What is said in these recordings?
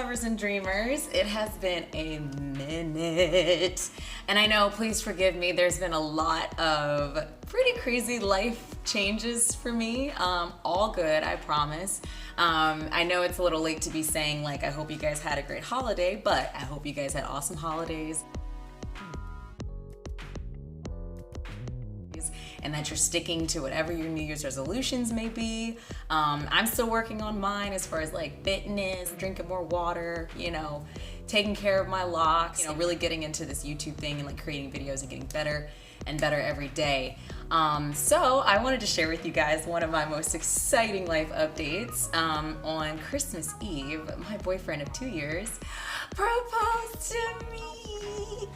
lovers and dreamers. It has been a minute. And I know, please forgive me, there's been a lot of pretty crazy life changes for me. All good, I promise. I know it's a little late to be saying like, I hope you guys had a great holiday, but I hope you guys had awesome holidays. And that you're sticking to whatever your New Year's resolutions may be. I'm still working on mine as far as like fitness, drinking more water, you know, taking care of my locks, you know, really getting into this YouTube thing and like creating videos and getting better and better every day. So I wanted to share with you guys one of my most exciting life updates. On Christmas Eve, my boyfriend of 2 years proposed to me.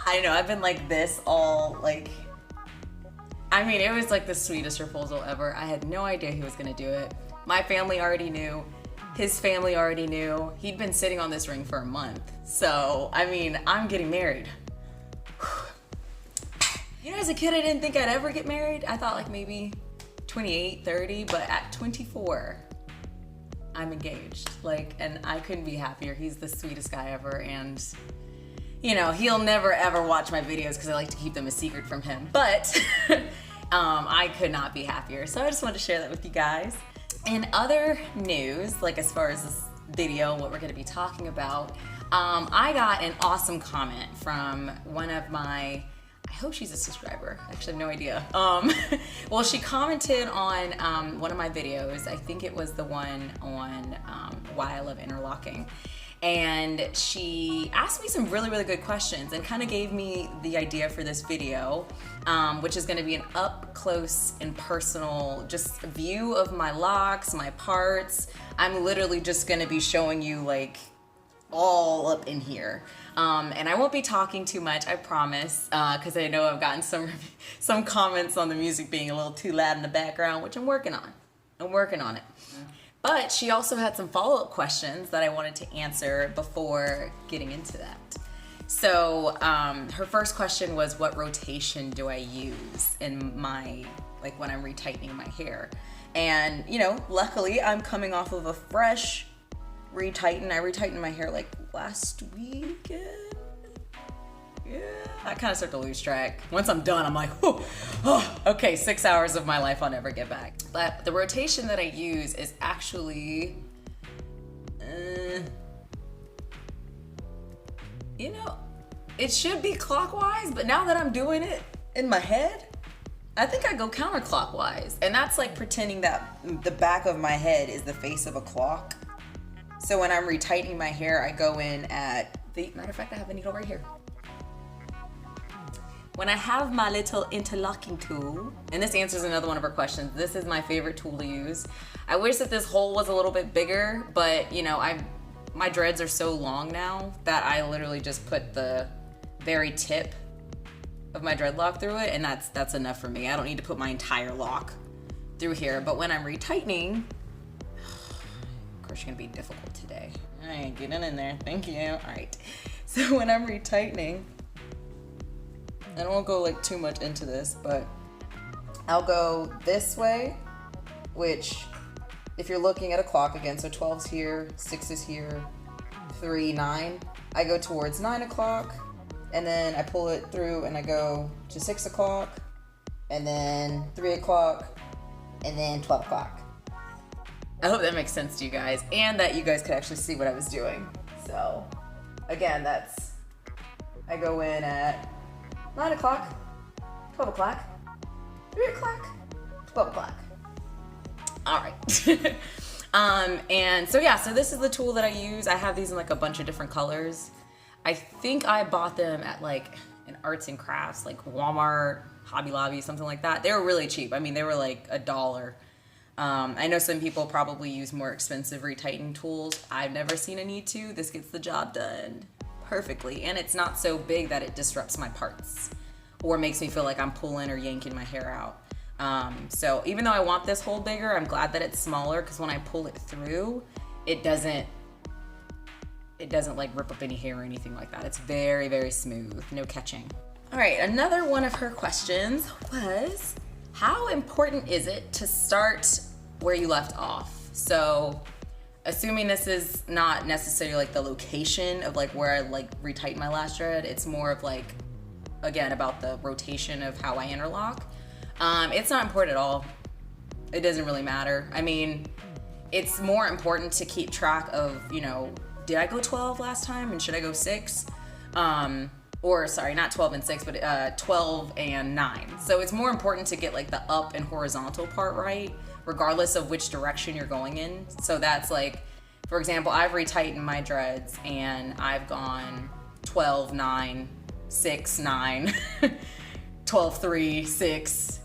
I know, I've been like this all like, I mean, it was like the sweetest proposal ever. I had no idea he was gonna do it. My family already knew, his family already knew. He'd been sitting on this ring for a month. So, I mean, I'm getting married. You know, as a kid, I didn't think I'd ever get married. I thought like maybe 28, 30, but at 24, I'm engaged. Like, and I couldn't be happier. He's the sweetest guy ever, and you know, he'll never ever watch my videos because I like to keep them a secret from him, but I could not be happier. So I just wanted to share that with you guys. In other news, like as far as this video and what we're gonna be talking about, I got an awesome comment from one of my, I hope she's a subscriber, actually I have no idea. Well, she commented on one of my videos. I think it was the one on why I love interlocking. And she asked me some really good questions and kind of gave me the idea for this video, which is going to be an up close and personal just view of my locks, my parts. I'm literally just going to be showing you like all up in here. And I won't be talking too much, I promise, because I know I've gotten some comments on the music being a little too loud in the background, which I'm working on. I'm working on it. But she also had some follow-up questions that I wanted to answer before getting into that. So her first question was, what rotation do I use in my, like when I'm retightening my hair? And you know, luckily I'm coming off of a fresh retighten. I retightened my hair like last weekend. Yeah, I kind of start to lose track. Once I'm done, I'm like, oh, okay, 6 hours of my life I'll never get back. But the rotation that I use is actually, you know, it should be clockwise, but now that I'm doing it in my head, I think I go counterclockwise. And that's like pretending that the back of my head is the face of a clock. So when I'm retightening my hair, I go in at the, matter of fact, I have a needle right here. When I have my little interlocking tool, and this answers another one of her questions, this is my favorite tool to use. I wish that this hole was a little bit bigger, but you know, my dreads are so long now that I literally just put the very tip of my dreadlock through it, and that's enough for me. I don't need to put my entire lock through here. But when I'm retightening, of course you're gonna be difficult today. All right, get in there, thank you. All right, so when I'm retightening, I don't go like too much into this, but I'll go this way, which if you're looking at a clock again, so 12's here, 6 is here, 3, 9. I go towards 9 o'clock, and then I pull it through and I go to 6 o'clock, and then 3 o'clock, and then 12 o'clock. I hope that makes sense to you guys, and that you guys could actually see what I was doing. So again, I go in at 9 o'clock, 12 o'clock, 3 o'clock, 12 o'clock. All right. And so yeah, so this is the tool that I use. I have these in like a bunch of different colors. I think I bought them at like an arts and crafts, like Walmart, Hobby Lobby, something like that. They were really cheap. I mean, they were like $1. I know some people probably use more expensive retighten tools. I've never seen a need to. This gets the job done perfectly, and it's not so big that it disrupts my parts or makes me feel like I'm pulling or yanking my hair out. So even though I want this hole bigger, I'm glad that it's smaller, because when I pull it through, it doesn't like rip up any hair or anything like that. It's very smooth, no catching. All right, another one of her questions was, how important is it to start where you left off? So assuming this is not necessarily like the location of like where I like retighten my last dread, it's more of like, again, about the rotation of how I interlock. It's not important at all. It doesn't really matter. I mean, it's more important to keep track of, you know, did I go 12 last time and should I go 6? Or sorry, not 12 and 6, but 12 and 9. So it's more important to get like the up and horizontal part right, regardless of which direction you're going in. So that's like, for example, I've retightened my dreads and I've gone 12, 9, 6, 9, 12, 3, 6,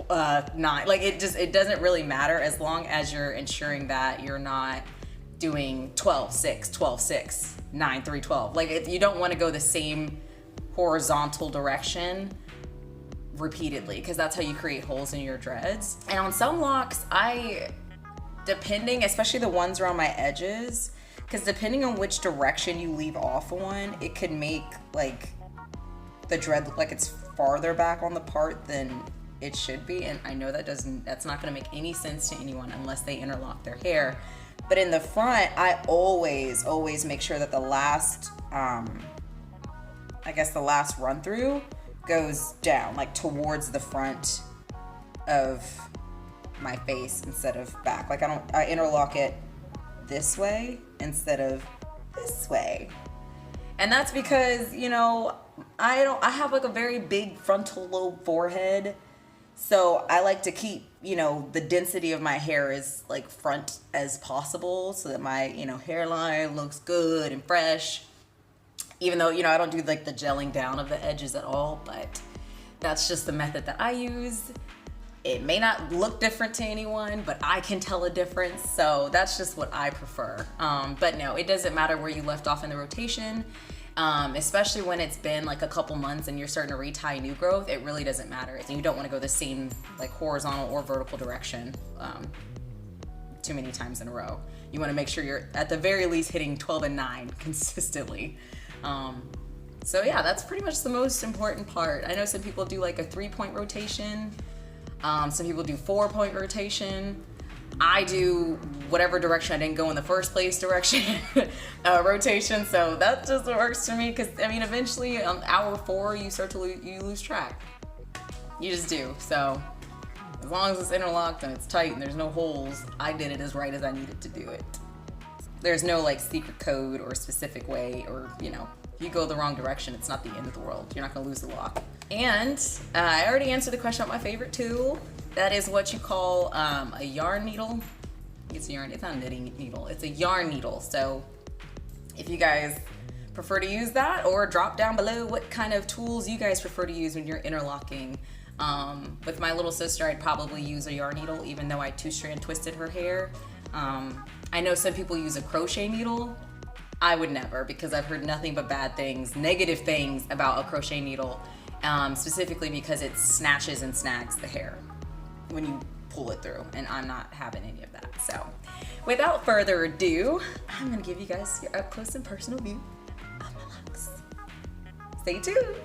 9. Like it doesn't really matter as long as you're ensuring that you're not doing 12, 6, 12, 6, 9, 3, 12. Like if you don't want to go the same horizontal direction repeatedly, because that's how you create holes in your dreads. And on some locks, depending, especially the ones around my edges, because depending on which direction you leave off one, it could make like the dread look like it's farther back on the part than it should be. And I know that's not going to make any sense to anyone unless they interlock their hair. But in the front, I always make sure that the last run through goes down, like towards the front of my face instead of back. Like I interlock it this way instead of this way. And that's because, you know, I have like a very big frontal lobe forehead. So I like to keep, you know, the density of my hair as like front as possible so that my, you know, hairline looks good and fresh. Even though, you know, I don't do like the gelling down of the edges at all, but that's just the method that I use. It may not look different to anyone, but I can tell a difference. So that's just what I prefer. But no, it doesn't matter where you left off in the rotation. Especially when it's been like a couple months and you're starting to retie new growth, it really doesn't matter. You don't want to go the same like horizontal or vertical direction too many times in a row. You want to make sure you're at the very least hitting 12 and 9 consistently. So yeah, that's pretty much the most important part. I know some people do like a 3-point rotation. Some people do 4-point rotation. I do whatever direction I didn't go in the first place direction rotation. So that just works for me because, I mean, eventually on hour 4, you start to lose track. You just do. So as long as it's interlocked and it's tight and there's no holes, I did it as right as I needed to do it. There's no like secret code or specific way, or, you know, if you go the wrong direction, it's not the end of the world. You're not gonna lose the lock. And I already answered the question about my favorite tool. That is what you call a yarn needle. It's not a knitting needle, it's a yarn needle. So if you guys prefer to use that, or drop down below what kind of tools you guys prefer to use when you're interlocking. With my little sister, I'd probably use a yarn needle, even though I 2-strand twisted her hair. I know some people use a crochet needle. I would never, because I've heard nothing but bad things, negative things about a crochet needle, specifically because it snatches and snags the hair when you pull it through, and I'm not having any of that. So without further ado, I'm gonna give you guys your up close and personal view of my locks. Stay tuned.